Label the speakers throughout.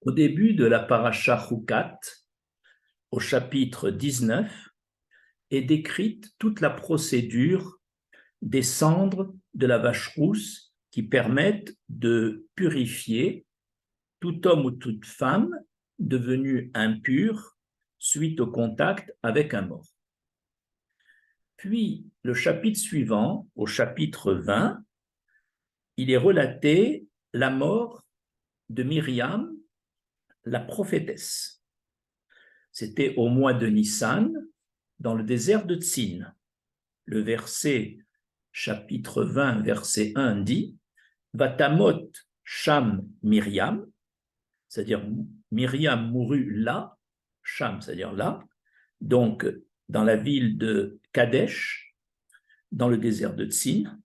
Speaker 1: Au début de la paracha Chukat, au chapitre 19, est décrite toute la procédure des cendres de la vache rousse qui permettent de purifier tout homme ou toute femme devenu impur suite au contact avec un mort. Puis, le chapitre suivant, au chapitre 20, il est relaté la mort de Myriam, la prophétesse. C'était au mois de Nissan, dans le désert de Tsin. Le verset, chapitre 20, verset 1 dit « Vatamot Sham Myriam », c'est-à-dire Myriam mourut là, Sham, c'est-à-dire là, donc dans la ville de Kadesh, dans le désert de Tsin.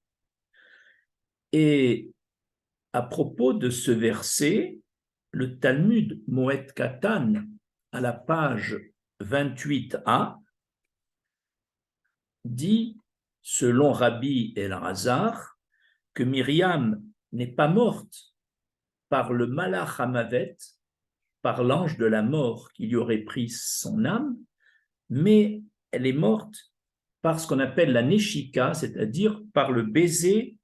Speaker 1: Et à propos de ce verset, le Talmud Moed Katan, à la page 28a, dit, selon Rabbi Elazar, que Myriam n'est pas morte par le Malach Hamavet, par l'ange de la mort qui lui aurait pris son âme, mais elle est morte par ce qu'on appelle la Neshika, c'est-à-dire par le baiser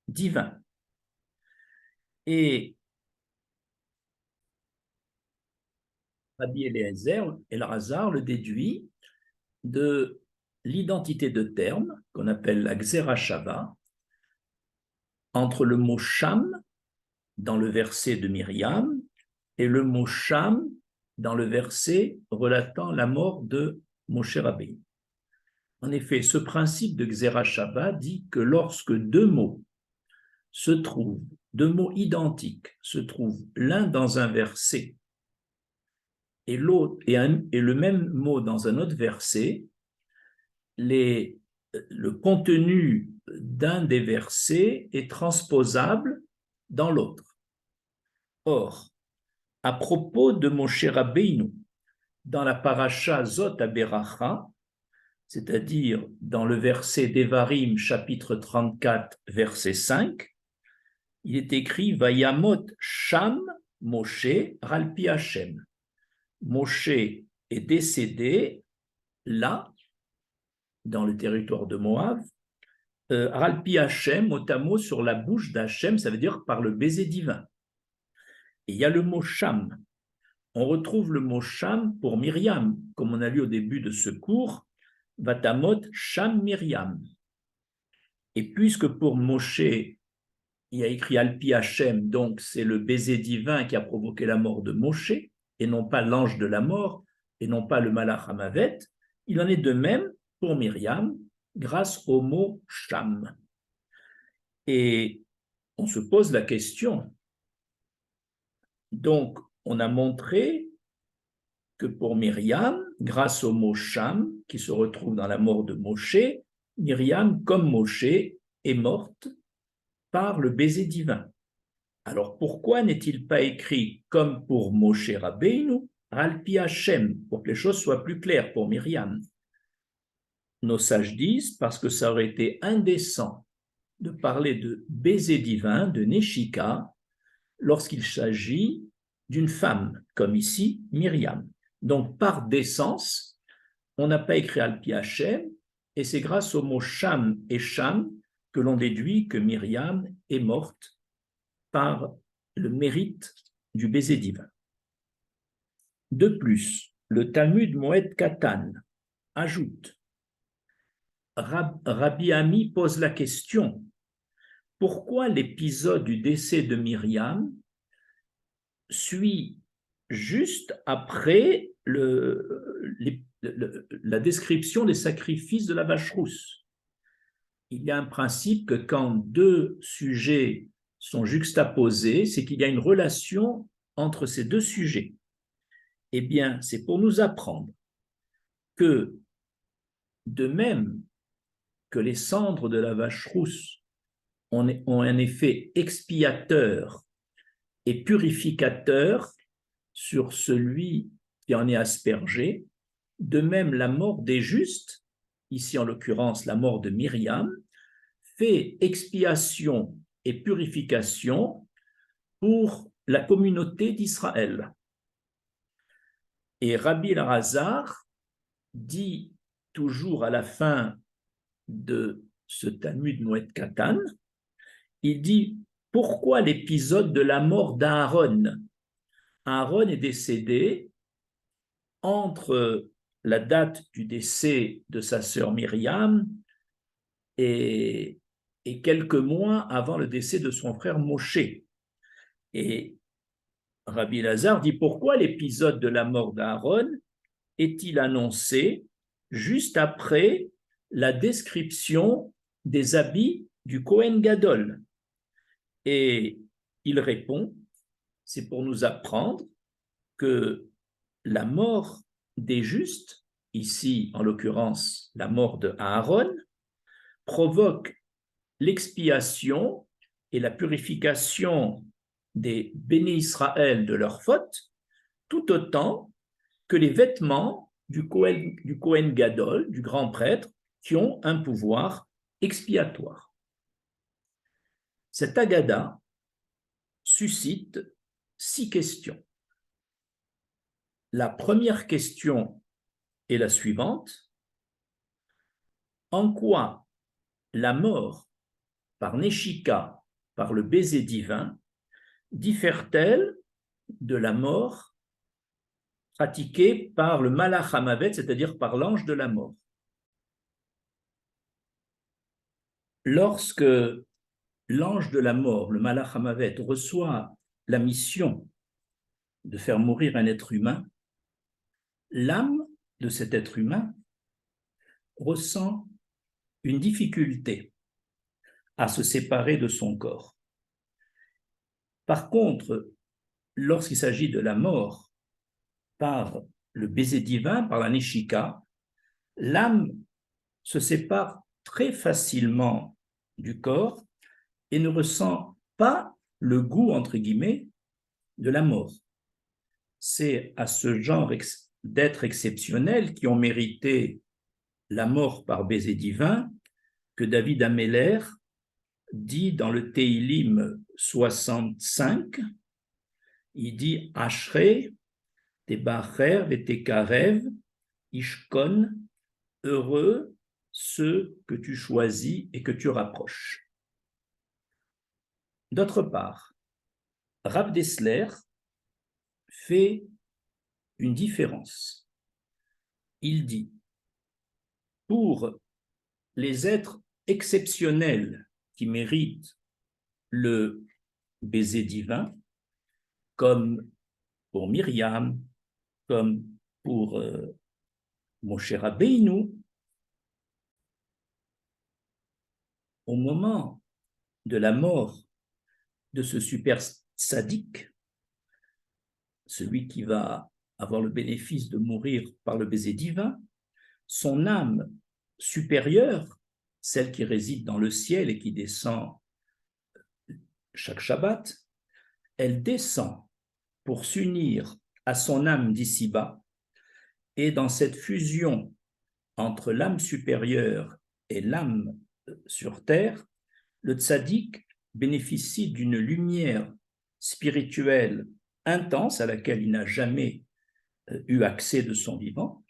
Speaker 1: divin. Et Rabbi Elazar le déduit de l'identité de terme qu'on appelle la Xerashava entre le mot Sham dans le verset de Myriam et le mot Sham dans le verset relatant la mort de Moshe Rabbeinu. En effet, ce principe de Xerashava dit que lorsque deux mots se trouvent, deux mots identiques se trouvent l'un dans un verset et l'autre et le même mot dans un autre verset, le contenu d'un des versets est transposable dans l'autre. Or, à propos de Moshe Rabbeinu, dans la paracha Zot HaBeracha, c'est-à-dire dans le verset d'Evarim, chapitre 34, verset 5, il est écrit « Vayamot Sham Moshe Ralpi Hashem ». Moshe est décédé là, dans le territoire de Moab, Ralpi Hashem, mot à mot sur la bouche d'Hachem, ça veut dire par le baiser divin. Et il y a le mot Sham. On retrouve le mot Sham pour Myriam, comme on a lu au début de ce cours, Vatamot Sham Myriam. Et puisque pour Moshe, il y a écrit Alpi Hashem, donc c'est le baiser divin qui a provoqué la mort de Moshe, et non pas l'ange de la mort, et non pas le Malach Hamavet, il en est de même pour Myriam, grâce au mot Sham. Et on se pose la question. Donc, on a montré que pour Myriam, grâce au mot Sham, qui se retrouve dans la mort de Moshe, Myriam, comme Moshe, est morte par le baiser divin. Alors, pourquoi n'est-il pas écrit comme pour Moshe Rabbeinu, Alpi Hashem, pour que les choses soient plus claires pour Myriam? Nos sages disent parce que ça aurait été indécent de parler de baiser divin, de Neshika, lorsqu'il s'agit d'une femme, comme ici Myriam. Donc, par décence, on n'a pas écrit Alpi Hashem, et c'est grâce au mot Sham et Sham que l'on déduit que Myriam est morte par le mérite du baiser divin. De plus, le Talmud Moed Katan ajoute, Rabbi Ami pose la question, pourquoi l'épisode du décès de Myriam suit juste après la description des sacrifices de la vache rousse? Il y a un principe que quand deux sujets sont juxtaposés, c'est qu'il y a une relation entre ces deux sujets. Eh bien, c'est pour nous apprendre que, de même que les cendres de la vache rousse ont un effet expiateur et purificateur sur celui qui en est aspergé, de même la mort des justes, ici en l'occurrence la mort de Myriam, fait expiation et purification pour la communauté d'Israël. Et Rabbi Elazar dit toujours à la fin de ce Talmud Moed Katan, il dit pourquoi l'épisode de la mort d'Aaron. Aaron est décédé entre la date du décès de sa sœur Myriam et quelques mois avant le décès de son frère Moshe. Et Rabbi Elazar dit pourquoi l'épisode de la mort d'Aaron est-il annoncé juste après la description des habits du Kohen Gadol? Et il répond, c'est pour nous apprendre que la mort des justes, ici en l'occurrence la mort de Aaron, provoque l'expiation et la purification des béné Israël de leurs fautes, tout autant que les vêtements du Kohen Gadol, du grand prêtre, qui ont un pouvoir expiatoire. Cette Agada suscite 6 questions. La première question est la suivante. En quoi la mort par Neshika, par le baiser divin, diffère-t-elle de la mort pratiquée par le Malach HaMavet, c'est-à-dire par l'ange de la mort? Lorsque l'ange de la mort, le Malach HaMavet, reçoit la mission de faire mourir un être humain, l'âme de cet être humain ressent une difficulté à se séparer de son corps. Par contre, lorsqu'il s'agit de la mort par le baiser divin, par la Neshika, l'âme se sépare très facilement du corps et ne ressent pas le goût, entre guillemets, de la mort. C'est à ce genre d'êtres exceptionnels qui ont mérité la mort par baiser divin que David Améler dit dans le Teilim 65, il dit Ashrei, Tebacher, Vetekarev, Ishkon, heureux ceux que tu choisis et que tu rapproches. D'autre part, Rav Dessler fait une différence. Il dit, pour les êtres exceptionnels qui méritent le baiser divin, comme pour Myriam, comme pour Moshe Rabbeinu, au moment de la mort de ce super sadique, celui qui va avoir le bénéfice de mourir par le baiser divin, son âme supérieure, celle qui réside dans le ciel et qui descend chaque Shabbat, elle descend pour s'unir à son âme d'ici-bas, et dans cette fusion entre l'âme supérieure et l'âme sur terre, le tzaddik bénéficie d'une lumière spirituelle intense à laquelle il n'a jamais eu accès de son vivant,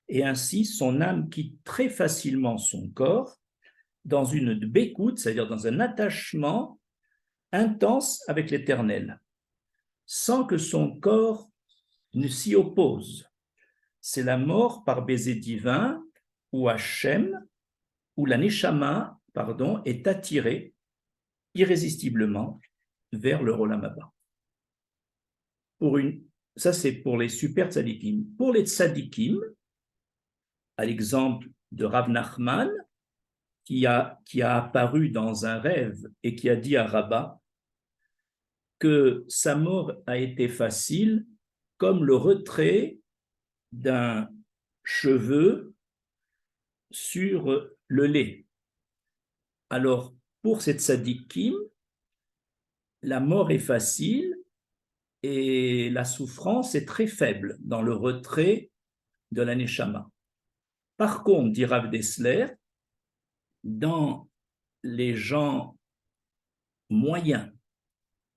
Speaker 1: et ainsi son âme quitte très facilement son corps dans une bécoute, c'est-à-dire dans un attachement intense avec l'Éternel, sans que son corps ne s'y oppose. C'est la mort par baiser divin où Hachem, où la Neshama, est attirée irrésistiblement vers le Olam Haba. Ça, c'est pour les super tzadikim. Pour les tzadikim, à l'exemple de Rav Nachman, qui a apparu dans un rêve et qui a dit à Rabat que sa mort a été facile comme le retrait d'un cheveu sur le lait. Alors, pour cette tzadikim, la mort est facile et la souffrance est très faible dans le retrait de la neshama. Par contre, dit Rav Dessler, dans les gens moyens,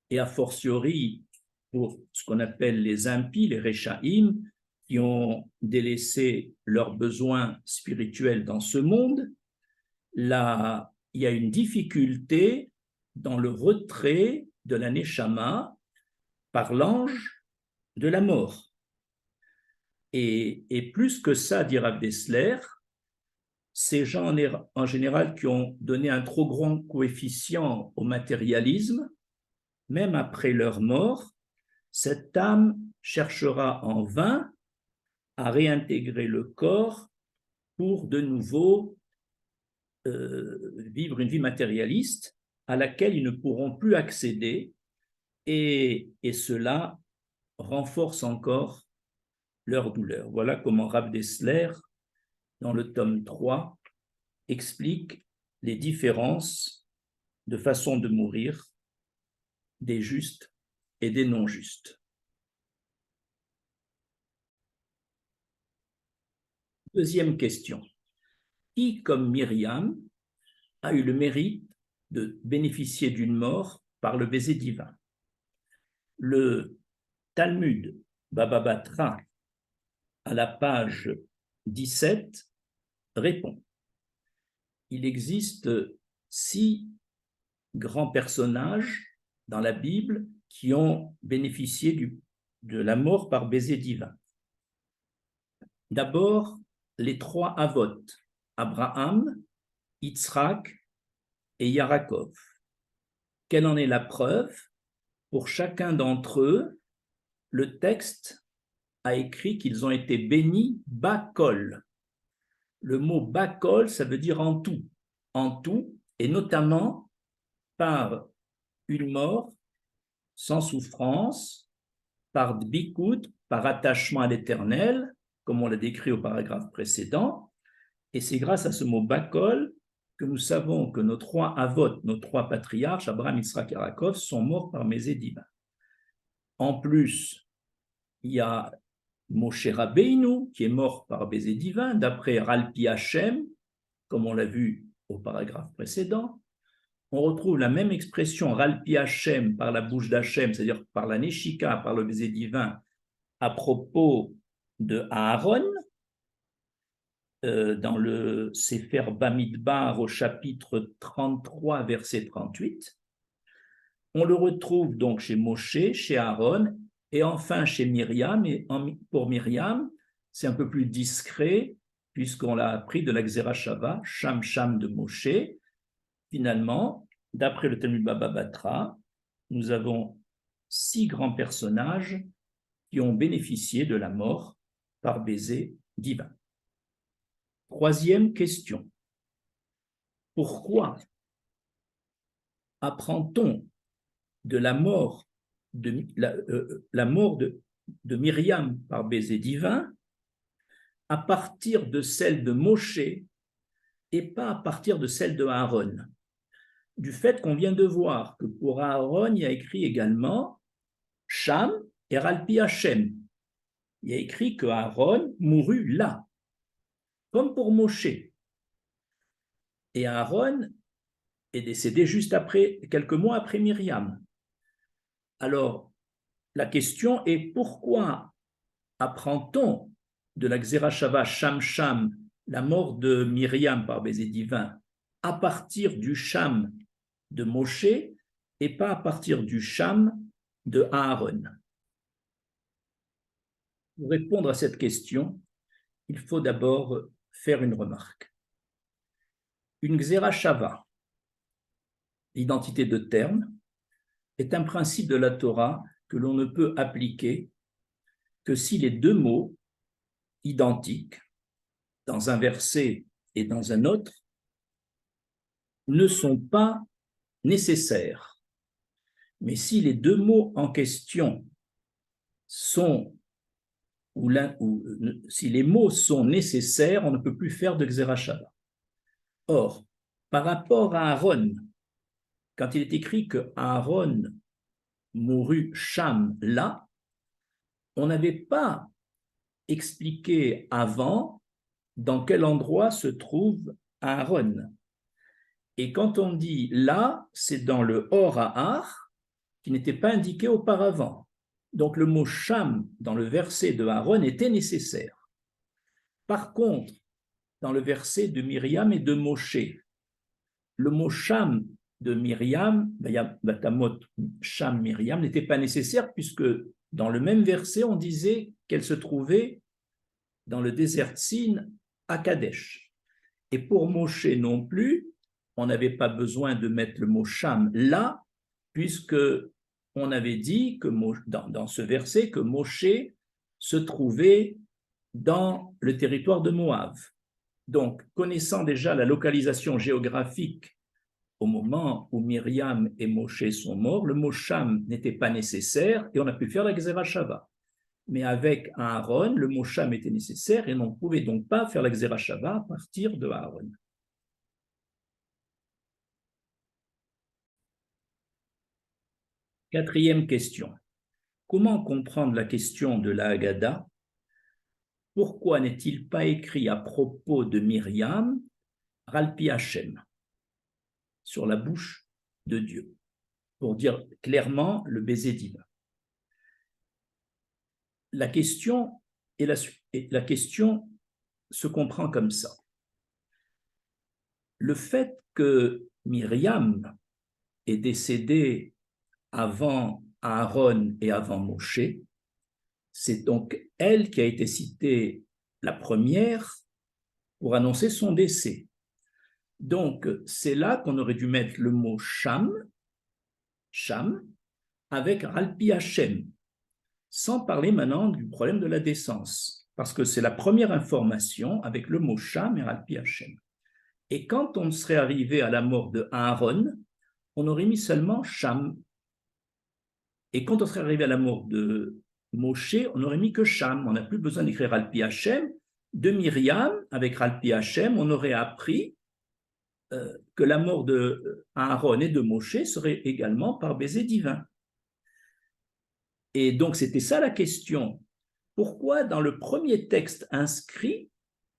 Speaker 1: et a fortiori pour ce qu'on appelle les impies, les Réchaïm, qui ont délaissé leurs besoins spirituels dans ce monde. Là, il y a une difficulté dans le retrait de la Neshama par l'ange de la mort. Et plus que ça, dit Rav Dessler, ces gens en général qui ont donné un trop grand coefficient au matérialisme, même après leur mort, cette âme cherchera en vain à réintégrer le corps pour de nouveau vivre une vie matérialiste à laquelle ils ne pourront plus accéder, et cela renforce encore leur douleur. Voilà comment Rav Dessler, dans le tome 3, explique les différences de façon de mourir des justes et des non-justes. Deuxième question. Qui, comme Myriam, a eu le mérite de bénéficier d'une mort par le baiser divin? Le Talmud Baba Batra, à la page 17, répond: il existe 6 grands personnages dans la Bible qui ont bénéficié de la mort par baiser divin. D'abord, les 3 Avot, Abraham, Yitzhak et Yaakov. Quelle en est la preuve? Pour chacun d'entre eux, le texte a écrit qu'ils ont été bénis bakol. Le mot bakol, ça veut dire en tout, et notamment par une mort sans souffrance, par dbikout, par attachement à l'Éternel, comme on l'a décrit au paragraphe précédent. Et c'est grâce à ce mot bakol que nous savons que nos 3 avot, nos 3 patriarches, Abraham, Yitzhak et Yaakov, sont morts par baiser divin. En plus, il y a Moshe Rabbeinu, qui est mort par baiser divin, d'après Ralpi Hashem, comme on l'a vu au paragraphe précédent. On retrouve la même expression Ralpi Hashem par la bouche d'Hashem, c'est-à-dire par la Neshika, par le baiser divin, à propos de Aaron, dans le Sefer Bamidbar au chapitre 33, verset 38. On le retrouve donc chez Moshe, chez Aaron, et enfin chez Myriam. Et pour Myriam, c'est un peu plus discret, puisqu'on l'a appris de la Xéra Shava, Sham Sham de Moshe. Finalement, d'après le Talmud Baba Batra, nous avons 6 grands personnages qui ont bénéficié de la mort par baiser divin. Troisième question. Pourquoi apprend-on de la mort de Myriam par baiser divin à partir de celle de Moshe et pas à partir de celle de Aaron? Du fait qu'on vient de voir que pour Aaron, il y a écrit également Sham et Ralpi Hashem. Il y a écrit que Aaron mourut là, comme pour Moshe. Et Aaron est décédé juste après, quelques mois après Myriam. Alors, la question est: pourquoi apprend-on de la Xéra Shava Sham Sham, la mort de Myriam par baiser divin, à partir du Sham de Moshe et pas à partir du Sham de Aaron? Pour répondre à cette question, il faut d'abord faire une remarque. Une Xéra Shava, l'identité de terme, est un principe de la Torah que l'on ne peut appliquer que si les 2 mots identiques, dans un verset et dans un autre, ne sont pas nécessaires. Mais si les 2 mots en question sont, ou si les mots sont nécessaires, on ne peut plus faire de Xéra Shava. Or, par rapport à Aaron, quand il est écrit que Aaron mourut Sham là, on n'avait pas expliqué avant dans quel endroit se trouve Aaron. Et quand on dit là, c'est dans le Or Ahar, qui n'était pas indiqué auparavant. Donc le mot Sham dans le verset de Aaron était nécessaire. Par contre, dans le verset de Myriam et de Moshe, le mot Sham de Myriam, Batamot Sham Myriam, n'était pas nécessaire puisque dans le même verset, on disait qu'elle se trouvait dans le désert de Sin à Kadesh. Et pour Moshe non plus, on n'avait pas besoin de mettre le mot Sham là, puisque on avait dit que dans ce verset que Moshe se trouvait dans le territoire de Moab. Donc, connaissant déjà la localisation géographique au moment où Myriam et Moshe sont morts, le mot Sham n'était pas nécessaire et on a pu faire la Gzera Shava. Mais avec Aaron, le mot Sham était nécessaire et on ne pouvait donc pas faire la Gzera Shava à partir de Aaron. Quatrième question. Comment comprendre la question de la Haggadah? Pourquoi n'est-il pas écrit à propos de Myriam, Ralpi Hashem, sur la bouche de Dieu, pour dire clairement le baiser divin? La question se comprend comme ça. Le fait que Myriam est décédée avant Aaron et avant Moshe, c'est donc elle qui a été citée la première pour annoncer son décès. Donc, c'est là qu'on aurait dû mettre le mot Sham, avec Ralpi Hashem, sans parler maintenant du problème de la décence, parce que c'est la première information avec le mot Sham et Ralpi Hashem. Et quand on serait arrivé à la mort de Aaron, on aurait mis seulement Sham. Et quand on serait arrivé à la mort de Moshe, on n'aurait mis que Sham. On n'a plus besoin d'écrire Ralpi Hashem. De Myriam, avec Ralpi Hashem, on aurait appris que la mort de Aaron et de Moshe serait également par baiser divin. Et donc, c'était ça la question. Pourquoi dans le premier texte inscrit,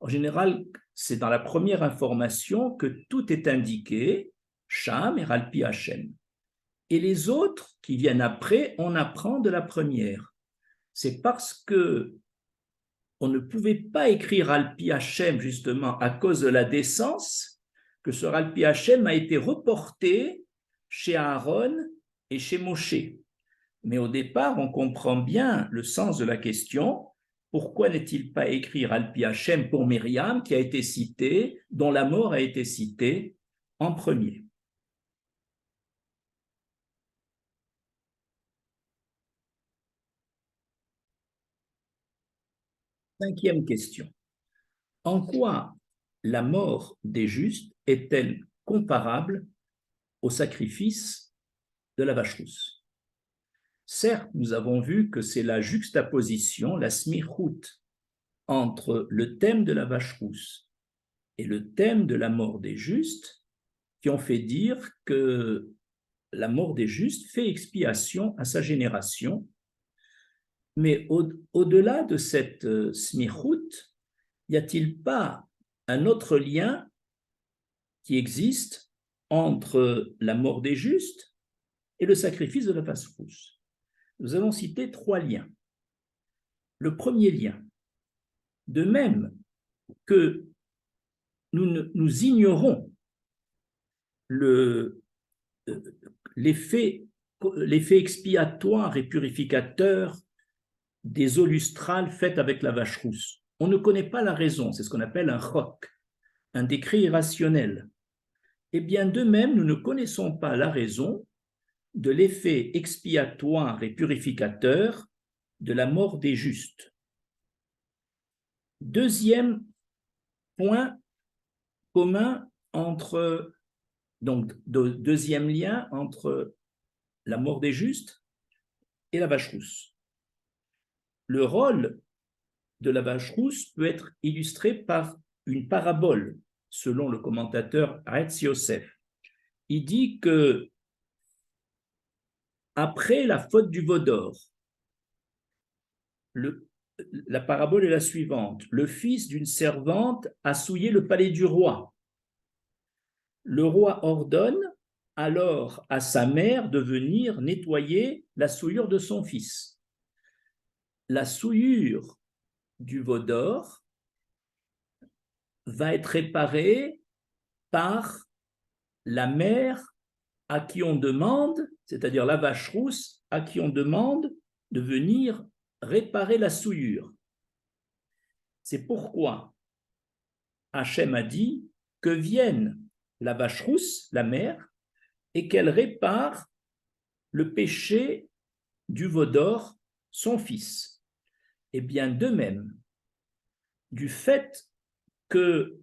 Speaker 1: en général, c'est dans la première information que tout est indiqué, Sham et Ralpi Hashem. Et les autres qui viennent après, on apprend de la première. C'est parce que on ne pouvait pas écrire Ralpi Hashem justement à cause de la décence que ce Ralpi Hashem a été reporté chez Aaron et chez Moshe. Mais au départ, on comprend bien le sens de la question. Pourquoi n'est-il pas écrit Ralpi Hashem pour Myriam qui a été citée, dont la mort a été citée en premier? Cinquième question. En quoi la mort des justes est-elle comparable au sacrifice de la vache rousse? Certes, nous avons vu que c'est la juxtaposition, la smichout, entre le thème de la vache rousse et le thème de la mort des justes qui ont fait dire que la mort des justes fait expiation à sa génération. Mais au-delà de cette smichout, y a-t-il pas un autre lien qui existe entre la mort des justes et le sacrifice de la vache rousse? Nous avons cité trois liens. Le premier lien, de même que nous ignorons l'effet expiatoire et purificateur des eaux lustrales faites avec la vache rousse. On ne connaît pas la raison, c'est ce qu'on appelle un chok, un décret irrationnel. Eh bien, de même, nous ne connaissons pas la raison de l'effet expiatoire et purificateur de la mort des justes. Deuxième point commun entre, donc deuxième lien entre la mort des justes et la vache rousse. Le rôle de la vache rousse peut être illustré par une parabole, selon le commentateur Retz Yosef. Il dit que après la faute du veau d'or, la parabole est la suivante. Le fils d'une servante a souillé le palais du roi. Le roi ordonne alors à sa mère de venir nettoyer la souillure de son fils. la souillure du veau d'or va être réparée par la mère à qui on demande, c'est-à-dire la vache rousse, à qui on demande de venir réparer la souillure. C'est pourquoi Hachem a dit que vienne la vache rousse, la mère, et qu'elle répare le péché du veau d'or, son fils. Et bien de même, du fait que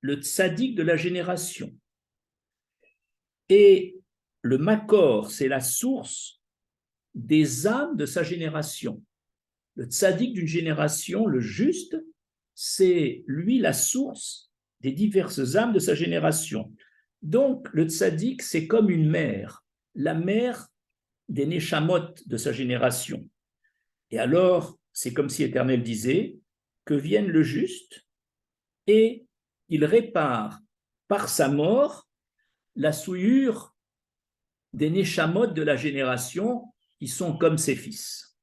Speaker 1: le tzaddik de la génération et le makor, c'est la source des âmes de sa génération. Le tzaddik d'une génération, le juste, c'est lui la source des diverses âmes de sa génération. Donc, le tzaddik, c'est comme une mère, la mère des neshamot de sa génération. Et alors, c'est comme si l'Éternel disait que vienne le juste et il répare par sa mort la souillure des neshamot de la génération qui sont comme ses fils.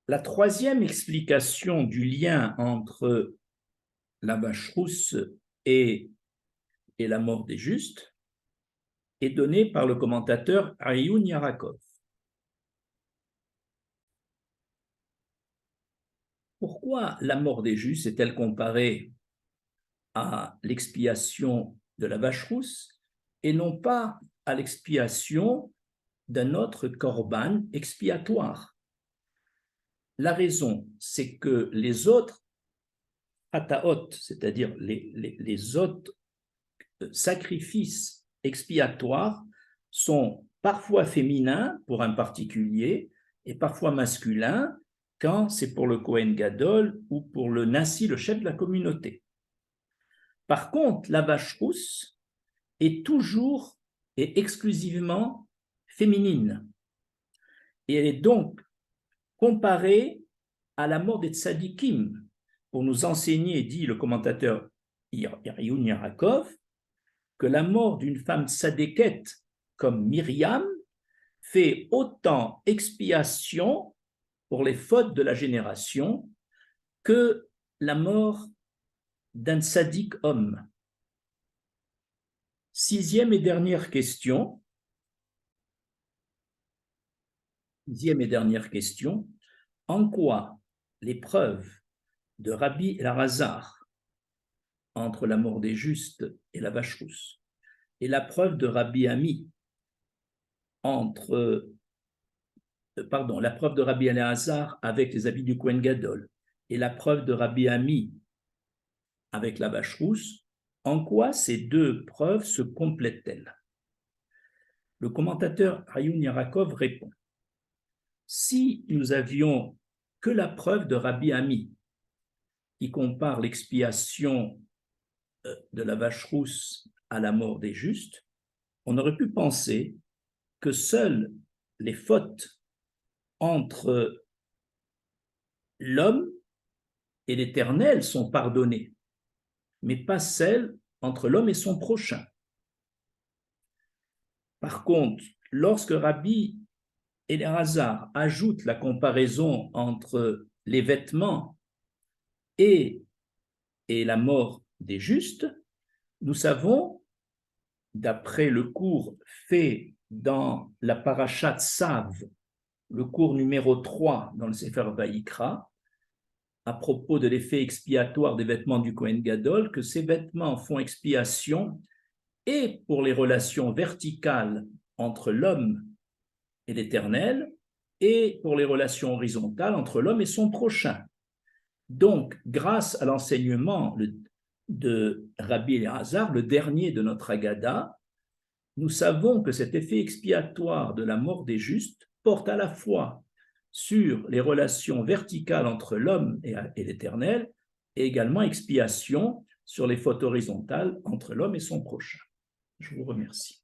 Speaker 1: La troisième explication du lien entre la vache rousse et la mort des justes est donnée par le commentateur Arioun Yarakov. Pourquoi la mort des justes est-elle comparée à l'expiation de la vache rousse et non pas à l'expiation d'un autre korban expiatoire? La raison, c'est que les autres ataot, c'est-à-dire les autres sacrifices expiatoires, sont parfois féminins pour un particulier et parfois masculins quand c'est pour le Kohen Gadol ou pour le Nassi, le chef de la communauté. Par contre, la vache rousse est toujours et exclusivement féminine. Et elle est donc comparée à la mort des tzadikim, pour nous enseigner, dit le commentateur Arioun Yarakov, que la mort d'une femme tzadékette comme Myriam fait autant expiation pour les fautes de la génération que la mort d'un tzaddik homme. Sixième et dernière question. En quoi les preuves de Rabbi Elazar entre la mort des justes et la vache rousse et la preuve de Rabbi Ami la preuve de Rabbi Elazar avec les habits du Kohen Gadol et la preuve de Rabbi Ami avec la vache rousse, en quoi ces deux preuves se complètent-elles? Le commentateur Arioun Yarakov répond: si nous avions que la preuve de Rabbi Ami qui compare l'expiation de la vache rousse à la mort des justes, on aurait pu penser que seules les fautes entre l'homme et l'Éternel sont pardonnées, mais pas celles entre l'homme et son prochain. Par contre, lorsque Rabbi Elazar ajoute la comparaison entre les vêtements et la mort des justes, nous savons, d'après le cours fait dans la Parashat Tzav, le cours numéro 3 dans le Sefer Vayikra, à propos de l'effet expiatoire des vêtements du Kohen Gadol, que ces vêtements font expiation et pour les relations verticales entre l'homme et l'Éternel, et pour les relations horizontales entre l'homme et son prochain. Donc, grâce à l'enseignement de Rabbi Elazar, le dernier de notre Agada, nous savons que cet effet expiatoire de la mort des justes porte à la fois sur les relations verticales entre l'homme et l'Éternel, et également expiation sur les fautes horizontales entre l'homme et son prochain. Je vous remercie.